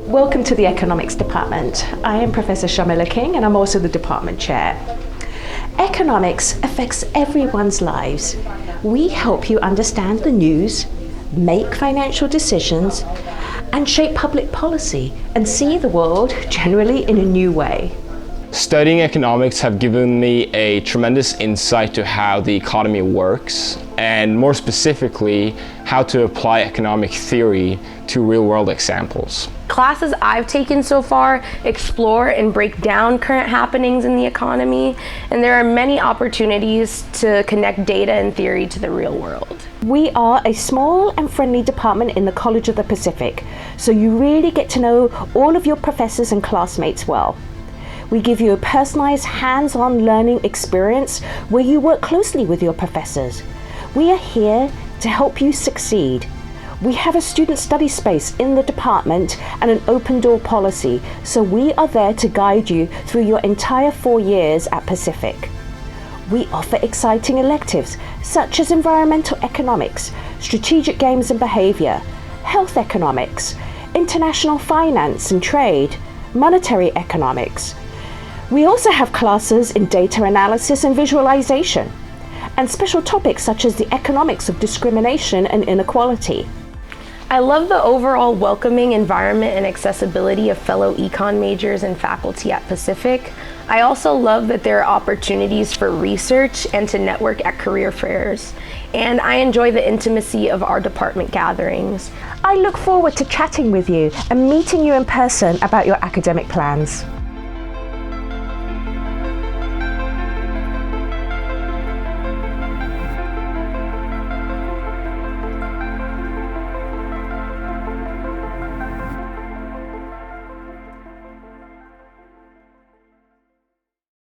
Welcome to the Economics Department. I am Professor Sharmila King and I'm also the department chair. Economics affects everyone's lives. We help you understand the news, make financial decisions, and shape public policy and see the world generally in a new way. Studying economics have given me a tremendous insight to how the economy works, and more specifically, how to apply economic theory to real-world examples. Classes I've taken so far explore and break down current happenings in the economy, and there are many opportunities to connect data and theory to the real world. We are a small and friendly department in the College of the Pacific, so you really get to know all of your professors and classmates well. We give you a personalized hands-on learning experience where you work closely with your professors. We are here to help you succeed. We have a student study space in the department and an open door policy, so we are there to guide you through your entire 4 years at Pacific. We offer exciting electives such as environmental economics, strategic games and behavior, health economics, international finance and trade, monetary economics. We also have classes in data analysis and visualization, and special topics such as the economics of discrimination and inequality. I love the overall welcoming environment and accessibility of fellow econ majors and faculty at Pacific. I also love that there are opportunities for research and to network at career fairs, and I enjoy the intimacy of our department gatherings. I look forward to chatting with you and meeting you in person about your academic plans.